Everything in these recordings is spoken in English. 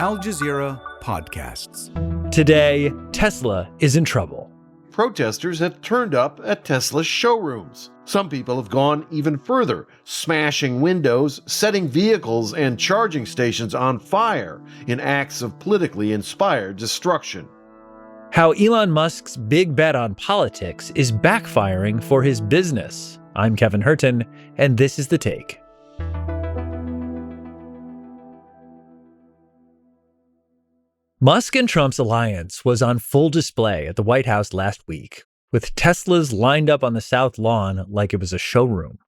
Al Jazeera podcasts. Today, Tesla is in trouble. Protesters have turned up at Tesla's showrooms. Some people have gone even further, smashing windows, setting vehicles and charging stations on fire in acts of politically inspired destruction. How Elon Musk's big bet on politics is backfiring for his business. I'm Kevin Hirten, and this is The Take. Musk and Trump's alliance was on full display at the White House last week, with Teslas lined up on the South Lawn like it was a showroom.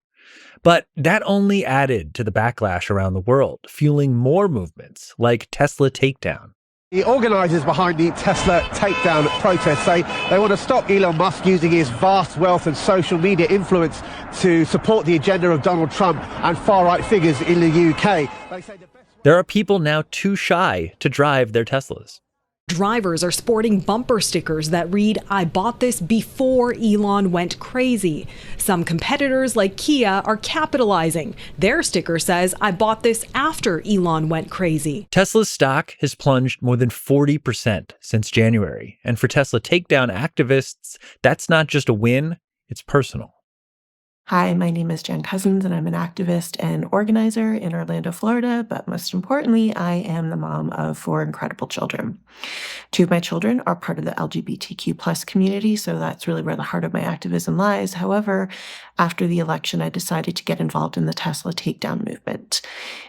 But that only added to the backlash around the world, fueling more movements like Tesla Takedown. The organisers behind the Tesla Takedown protest say they want to stop Elon Musk using his vast wealth and social media influence to support the agenda of Donald Trump and far-right figures in the UK. They say there are people now too shy to drive their Teslas. Drivers are sporting bumper stickers that read, "I bought this before Elon went crazy." Some competitors like Kia are capitalizing. Their sticker says, "I bought this after Elon went crazy." Tesla's stock has plunged more than 40% since January. And for Tesla Takedown activists, that's not just a win, it's personal. Hi, my name is Jen Cousins, and I'm an activist and organizer in Orlando, Florida. But most importantly, I am the mom of 4 incredible children. 2 of my children are part of the LGBTQ+ community, so that's really where the heart of my activism lies. However, after the election, I decided to get involved in the Tesla Takedown movement.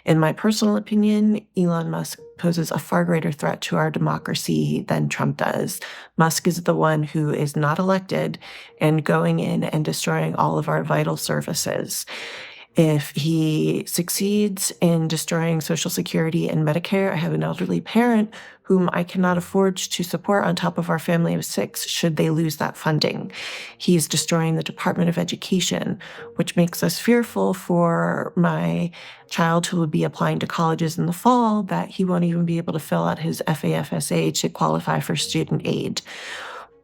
In my personal opinion, Elon Musk poses a far greater threat to our democracy than Trump does. Musk is the one who is not elected and going in and destroying all of our vital services. If he succeeds in destroying Social Security and Medicare, I have an elderly parent whom I cannot afford to support on top of our family of 6 should they lose that funding. He's destroying the Department of Education, which makes us fearful for my child who will be applying to colleges in the fall that he won't even be able to fill out his FAFSA to qualify for student aid.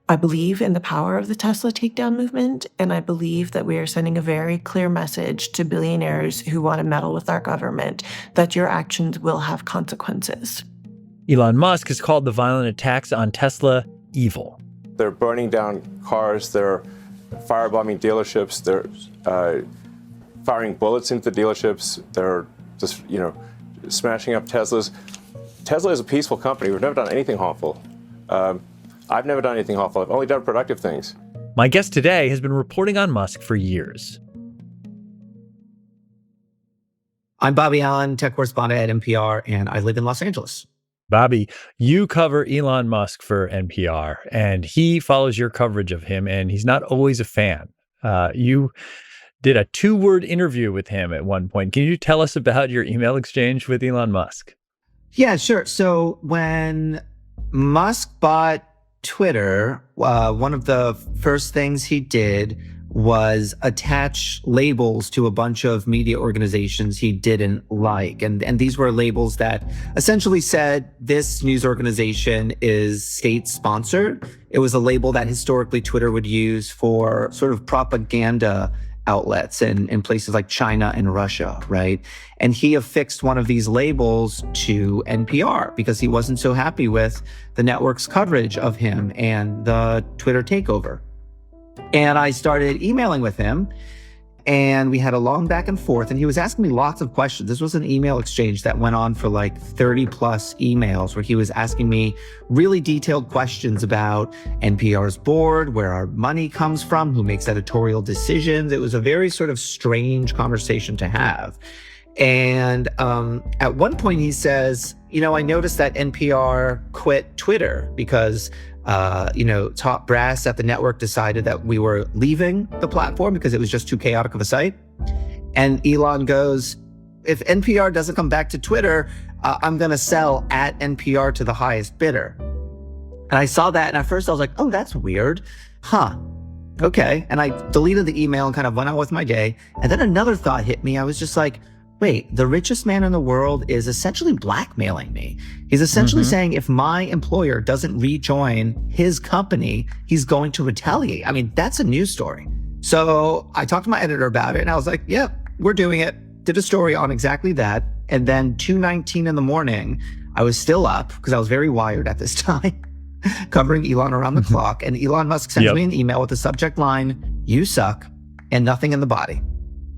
I believe in the power of the Tesla Takedown movement, and I believe that we are sending a very clear message to billionaires who want to meddle with our government that your actions will have consequences. Elon Musk has called the violent attacks on Tesla evil. They're burning down cars, they're firebombing dealerships, they're firing bullets into dealerships, they're just, smashing up Teslas. Tesla is a peaceful company. We've never done anything harmful. I've never done anything harmful. I've only done productive things. My guest today has been reporting on Musk for years. I'm Bobby Allyn, tech correspondent at NPR, and I live in Los Angeles. Bobby, you cover Elon Musk for NPR, and he follows your coverage of him, and he's not always a fan. You did a 2-word interview with him at one point. Can you tell us about your email exchange with Elon Musk? Yeah, sure. So when Musk bought Twitter, one of the first things he did was attach labels to a bunch of media organizations he didn't like. And these were labels that essentially said this news organization is state-sponsored. It was a label that historically Twitter would use for sort of propaganda outlets in places like China and Russia, right? And he affixed one of these labels to NPR because he wasn't so happy with the network's coverage of him and the Twitter takeover. And I started emailing with him, and we had a long back and forth, and he was asking me lots of questions. This was an email exchange that went on for like 30 plus emails where he was asking me really detailed questions about NPR's board, where our money comes from, who makes editorial decisions. It was a very sort of strange conversation to have. And at one point he says, I noticed that NPR quit Twitter because top brass at the network decided that we were leaving the platform because it was just too chaotic of a site. And Elon goes, if NPR doesn't come back to Twitter, I'm going to sell at NPR to the highest bidder. And I saw that, and at first I was like, oh, that's weird. Okay. And I deleted the email and kind of went on with my day. And then another thought hit me. I was just like, wait, the richest man in the world is essentially blackmailing me. He's essentially saying if my employer doesn't rejoin his company, he's going to retaliate. I mean, that's a news story. So I talked to my editor about it, and I was like, yep, we're doing it. Did a story on exactly that. And then 2:19 in the morning, I was still up because I was very wired at this time, covering Elon around the clock. And Elon Musk sends me an email with the subject line, "You suck," and nothing in the body.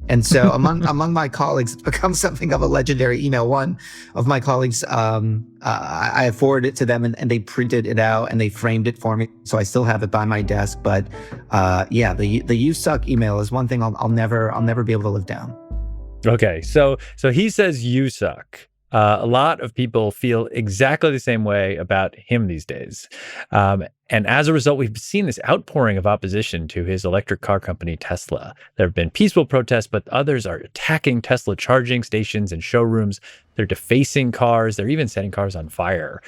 And so among my colleagues, it's become something of a legendary email. One of my colleagues, I forwarded it to them and they printed it out and they framed it for me. So I still have it by my desk. But the "you suck" email is one thing I'll never be able to live down. Okay, so he says you suck. A lot of people feel exactly the same way about him these days. And as a result, we've seen this outpouring of opposition to his electric car company, Tesla. There have been peaceful protests, but others are attacking Tesla charging stations and showrooms. They're defacing cars. They're even setting cars on fire.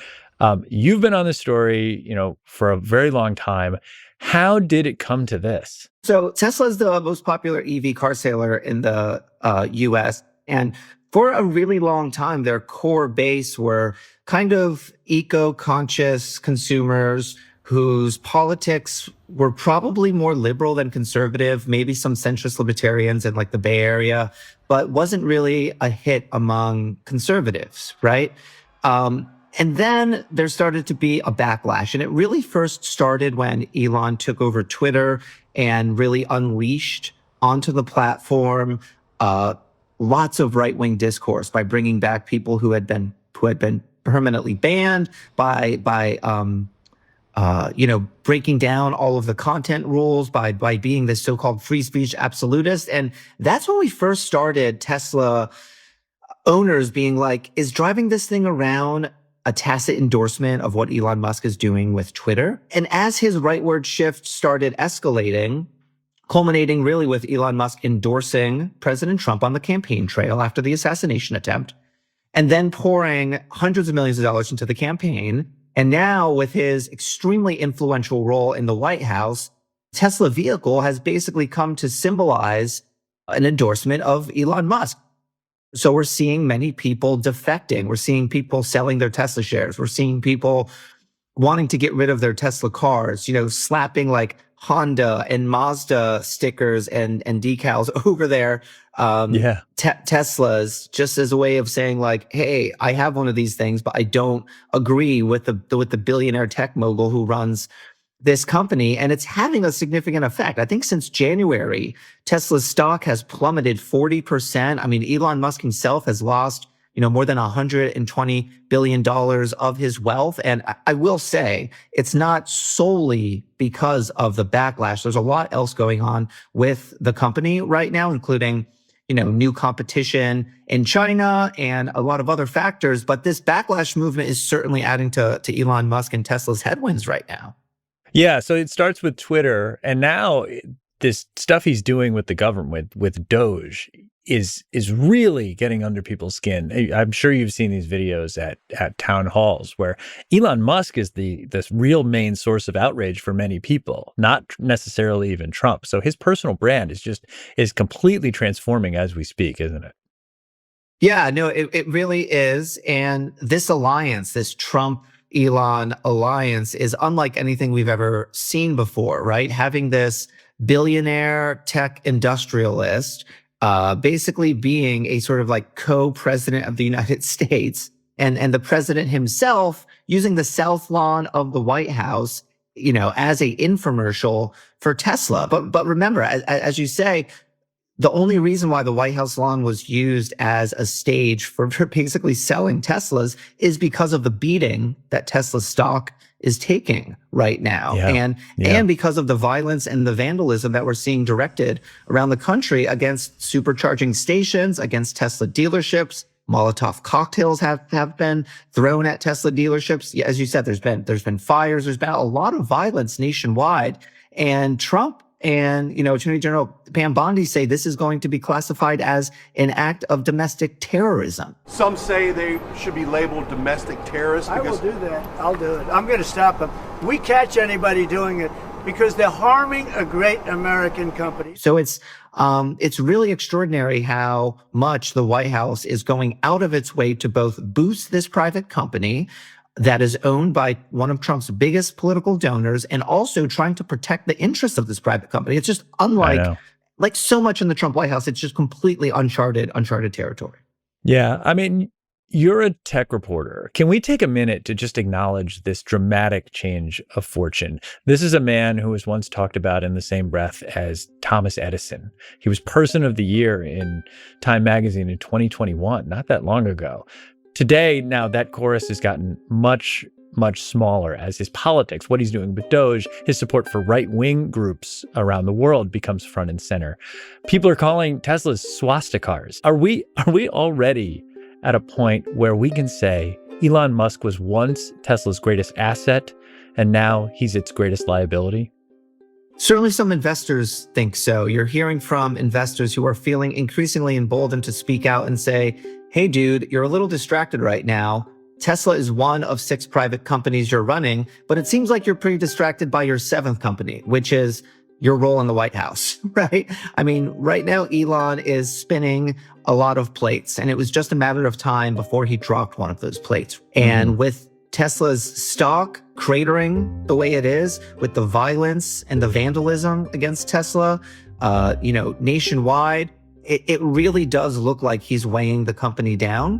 You've been on this story, for a very long time. How did it come to this? So Tesla is the most popular EV car seller in the U.S. And for a really long time, their core base were kind of eco-conscious consumers whose politics were probably more liberal than conservative, maybe some centrist libertarians in like the Bay Area, but wasn't really a hit among conservatives, right? And then there started to be a backlash. And it really first started when Elon took over Twitter and really unleashed onto the platform lots of right-wing discourse by bringing back people who had been permanently banned, by breaking down all of the content rules, by being this so-called free speech absolutist. And that's when we first started Tesla owners being like, is driving this thing around a tacit endorsement of what Elon Musk is doing with Twitter? And as his rightward shift started escalating, culminating really with Elon Musk endorsing President Trump on the campaign trail after the assassination attempt, and then pouring hundreds of millions of dollars into the campaign. And now with his extremely influential role in the White House, Tesla vehicle has basically come to symbolize an endorsement of Elon Musk. So we're seeing many people defecting. We're seeing people selling their Tesla shares. We're seeing people wanting to get rid of their Tesla cars, slapping like Honda and Mazda stickers and decals over their Teslas, just as a way of saying like, hey, I have one of these things, but I don't agree with the billionaire tech mogul who runs this company. And it's having a significant effect. I think since January, Tesla's stock has plummeted 40%. I mean, Elon Musk himself has lost more than $120 billion of his wealth. And I will say it's not solely because of the backlash. There's a lot else going on with the company right now, including, new competition in China and a lot of other factors. But this backlash movement is certainly adding to Elon Musk and Tesla's headwinds right now. Yeah, so it starts with Twitter, and now this stuff he's doing with the government, with Doge, is really getting under people's skin. I'm sure you've seen these videos at town halls where Elon Musk is the real main source of outrage for many people, not necessarily even Trump. So his personal brand is completely transforming as we speak, isn't it? Yeah, no, it really is. And this alliance, this Trump-Elon alliance, is unlike anything we've ever seen before, right? Having this billionaire tech industrialist basically being a sort of like co-president of the United States, and the president himself using the South Lawn of the White House, as a infomercial for Tesla. But remember, as you say, the only reason why the White House lawn was used as a stage for basically selling Teslas is because of the beating that Tesla stock is taking right now. And because of the violence and the vandalism that we're seeing directed around the country against supercharging stations, against Tesla dealerships. Molotov cocktails have been thrown at Tesla dealerships. As you said, there's been fires. There's been a lot of violence nationwide. And Trump and, Attorney General Pam Bondi say this is going to be classified as an act of domestic terrorism. Some say they should be labeled domestic terrorists. I will do that. I'll do it. I'm going to stop them. We catch anybody doing it because they're harming a great American company. So it's really extraordinary how much the White House is going out of its way to both boost this private company that is owned by one of Trump's biggest political donors, and also trying to protect the interests of this private company. It's just unlike so much in the Trump White House. It's just completely uncharted territory. Yeah. I mean, You're a tech reporter. Can we take a minute to just acknowledge this dramatic change of fortune? This is a man who was once talked about in the same breath as Thomas Edison. He was Person of the Year in Time magazine in 2021, not that long ago. Today, now that chorus has gotten much smaller as his politics, what he's doing with Doge, his support for right-wing groups around the world becomes front and center. People are calling Teslas swastikars. Are we already at a point where we can say Elon Musk was once Tesla's greatest asset and now he's its greatest liability? Certainly some investors think so. You're hearing from investors who are feeling increasingly emboldened to speak out and say, hey, dude, you're a little distracted right now. Tesla is one of 6 private companies you're running, but it seems like you're pretty distracted by your 7th company, which is your role in the White House, right? I mean, right now, Elon is spinning a lot of plates, and it was just a matter of time before he dropped one of those plates. And with Tesla's stock cratering the way it is, with the violence and the vandalism against Tesla, nationwide, it really does look like he's weighing the company down.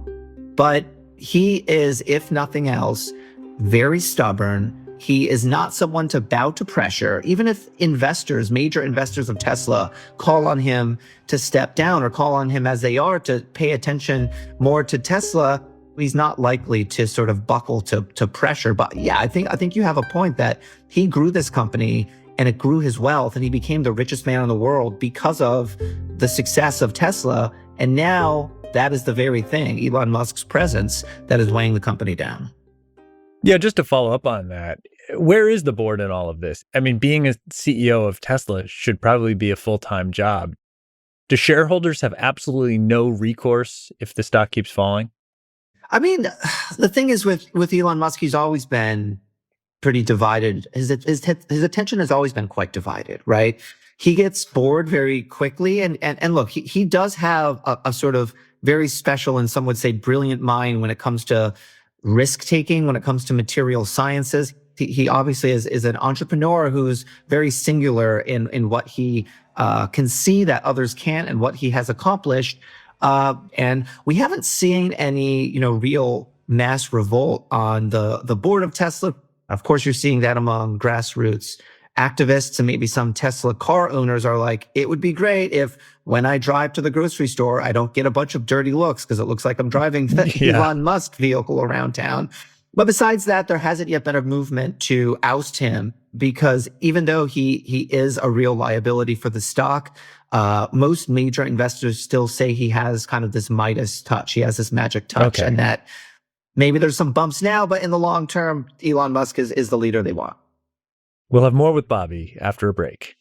But he is, if nothing else, very stubborn. He is not someone to bow to pressure. Even if major investors of Tesla, call on him to step down or call on him as they are to pay attention more to Tesla, he's not likely to sort of buckle to pressure. But yeah, I think you have a point that he grew this company and it grew his wealth and he became the richest man in the world because of the success of Tesla. And now that is the very thing, Elon Musk's presence, that is weighing the company down. Yeah, just to follow up on that, where is the board in all of this? I mean, being a CEO of Tesla should probably be a full-time job. Do shareholders have absolutely no recourse if the stock keeps falling? I mean, the thing is with Elon Musk, he's always been pretty divided. His attention has always been quite divided, right? He gets bored very quickly. And look, he does have a sort of very special and some would say brilliant mind when it comes to risk-taking, when it comes to material sciences. He obviously is an entrepreneur who's very singular in what he can see that others can't and what he has accomplished. And we haven't seen any, real mass revolt on the board of Tesla. Of course, you're seeing that among grassroots activists and maybe some Tesla car owners are like, it would be great if when I drive to the grocery store, I don't get a bunch of dirty looks because it looks like I'm driving the Elon Musk vehicle around town. But besides that, there hasn't yet been a movement to oust him because even though he is a real liability for the stock, most major investors still say he has kind of this Midas touch. He has this magic touch and that maybe there's some bumps now, but in the long term, Elon Musk is the leader they want. We'll have more with Bobby after a break.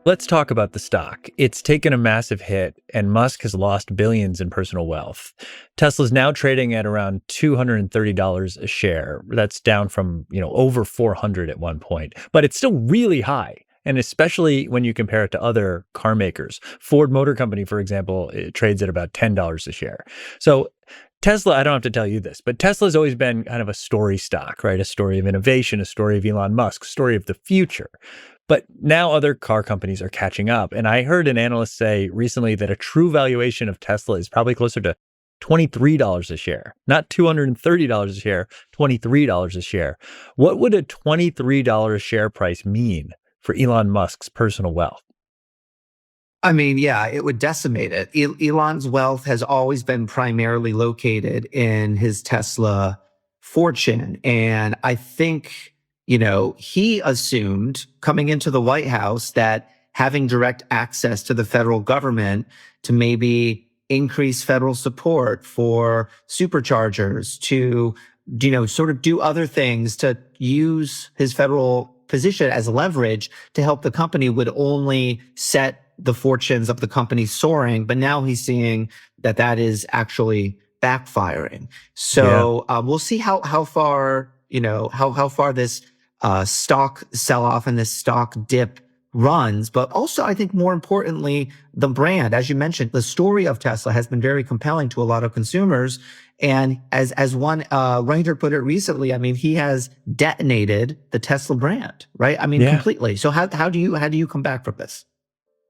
Let's talk about the stock. It's taken a massive hit, and Musk has lost billions in personal wealth. Tesla's now trading at around $230 a share. That's down from, over $400 at one point, but it's still really high. And especially when you compare it to other car makers. Ford Motor Company, for example, it trades at about $10 a share. So Tesla, I don't have to tell you this, but Tesla's always been kind of a story stock, right? A story of innovation, a story of Elon Musk, a story of the future. But now other car companies are catching up. And I heard an analyst say recently that a true valuation of Tesla is probably closer to $23 a share, not $230 a share, $23 a share. What would a $23 share price mean for Elon Musk's personal wealth? I mean, yeah, it would decimate it. Elon's wealth has always been primarily located in his Tesla fortune. And I think, he assumed coming into the White House that having direct access to the federal government to maybe increase federal support for superchargers, to, sort of do other things, to use his federal position as leverage to help the company would only set the fortunes of the company soaring. But now he's seeing that is actually backfiring. So we'll see how far, how far this stock sell-off and this stock dip runs. But also, I think more importantly, the brand, as you mentioned, the story of Tesla has been very compelling to a lot of consumers. And as one writer put it recently, I mean, he has detonated the Tesla brand, right? I mean, completely. So how do you come back from this?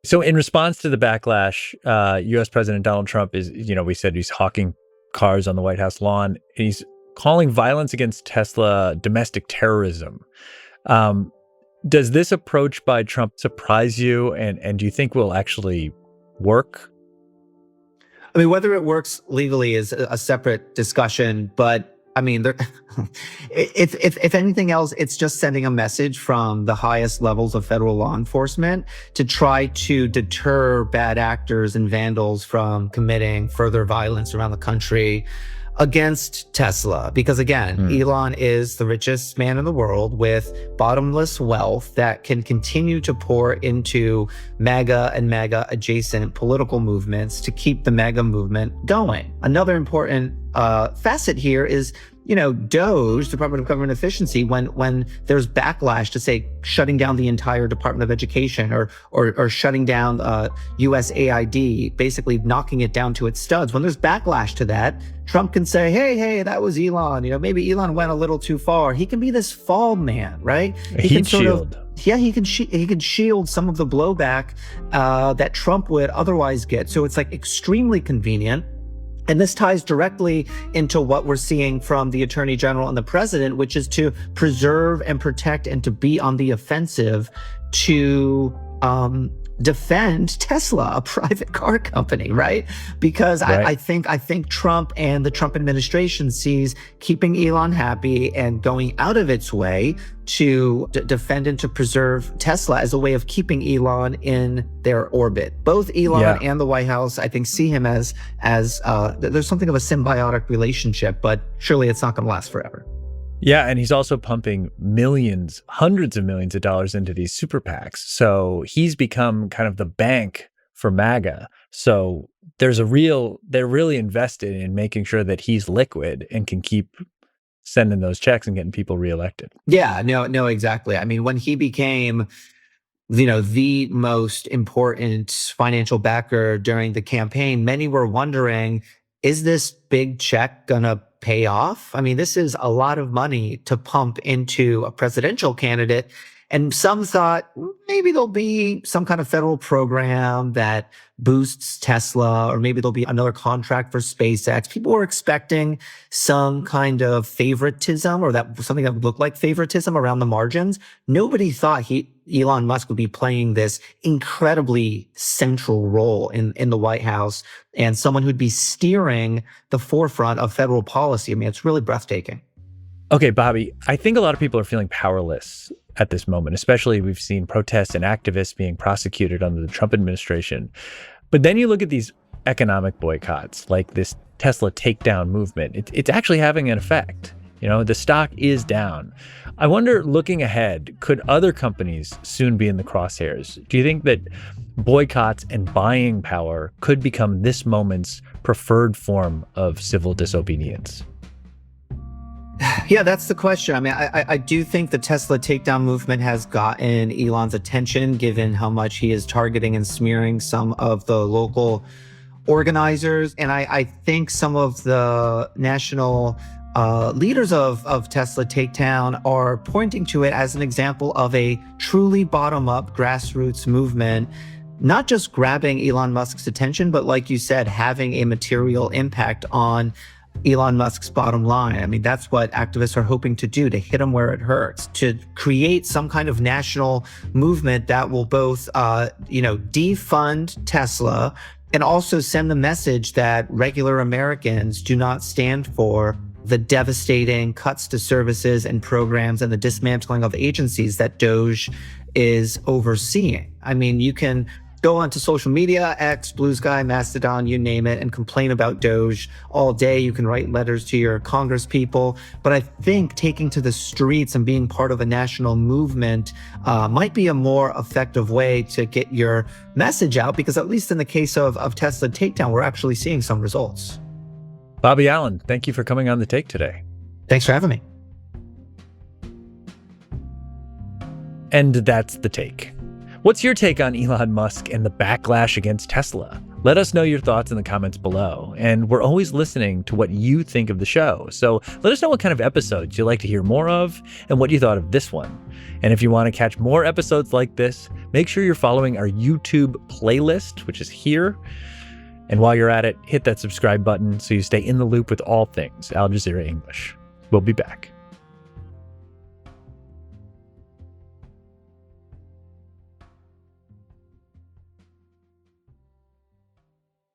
So in response to the backlash, U.S. President Donald Trump is, we said he's hawking cars on the White House lawn. He's calling violence against Tesla domestic terrorism. Does this approach by Trump surprise you? And do you think will actually work? I mean, whether it works legally is a separate discussion, but I mean, if anything else, it's just sending a message from the highest levels of federal law enforcement to try to deter bad actors and vandals from committing further violence around the country against Tesla. Because again, Elon is the richest man in the world with bottomless wealth that can continue to pour into MAGA and MAGA adjacent political movements to keep the MAGA movement going. Another important facet here is, DOGE, Department of Government Efficiency, when there's backlash to, say, shutting down the entire Department of Education or shutting down USAID, basically knocking it down to its studs. When there's backlash to that, Trump can say, hey, that was Elon. Maybe Elon went a little too far. He can be this fall man, right? He can shield. He can shield some of the blowback that Trump would otherwise get. So it's extremely convenient. And this ties directly into what we're seeing from the Attorney General and the President, which is to preserve and protect and to be on the offensive to defend Tesla, a private car company, right? Because right. I think Trump and the Trump administration sees keeping Elon happy and going out of its way to defend and to preserve Tesla as a way of keeping Elon in their orbit. Both Elon and the White House, I think, see him as there's something of a symbiotic relationship, but surely it's not going to last forever. Yeah, and he's also pumping millions, hundreds of millions of dollars into these super PACs. So he's become kind of the bank for MAGA. So they're really invested in making sure that he's liquid and can keep sending those checks and getting people reelected. Yeah, no, exactly. I mean, when he became, the most important financial backer during the campaign, many were wondering, is this big check gonna pay off? I mean, this is a lot of money to pump into a presidential candidate. And some thought maybe there'll be some kind of federal program that boosts Tesla, or maybe there'll be another contract for SpaceX. People were expecting some kind of favoritism, or that something that would look like favoritism around the margins. Nobody thought Elon Musk would be playing this incredibly central role in the White House and someone who'd be steering the forefront of federal policy. I mean, it's really breathtaking. Okay, Bobby, I think a lot of people are feeling powerless at this moment, especially we've seen protests and activists being prosecuted under the Trump administration. But then you look at these economic boycotts, like this Tesla takedown movement. It's actually having an effect. The stock is down. I wonder, looking ahead, could other companies soon be in the crosshairs? Do you think that boycotts and buying power could become this moment's preferred form of civil disobedience? Yeah, that's the question. I mean, I do think the Tesla takedown movement has gotten Elon's attention, given how much he is targeting and smearing some of the local organizers. And I think some of the national leaders of Tesla takedown are pointing to it as an example of a truly bottom-up grassroots movement, not just grabbing Elon Musk's attention, but like you said, having a material impact on Elon Musk's bottom line. I mean, that's what activists are hoping to do, to hit him where it hurts, to create some kind of national movement that will both, defund Tesla and also send the message that regular Americans do not stand for the devastating cuts to services and programs and the dismantling of agencies that DOGE is overseeing. I mean, you can go onto social media, X, Blue Sky, Mastodon, you name it, and complain about DOGE all day. You can write letters to your Congress people. But I think taking to the streets and being part of a national movement might be a more effective way to get your message out, because at least in the case of Tesla takedown, we're actually seeing some results. Bobby Allyn, thank you for coming on The Take today. Thanks for having me. And that's The Take. What's your take on Elon Musk and the backlash against Tesla? Let us know your thoughts in the comments below, and we're always listening to what you think of the show. So let us know what kind of episodes you'd like to hear more of and what you thought of this one. And if you want to catch more episodes like this, make sure you're following our YouTube playlist, which is here. And while you're at it, hit that subscribe button so you stay in the loop with all things Al Jazeera English. We'll be back.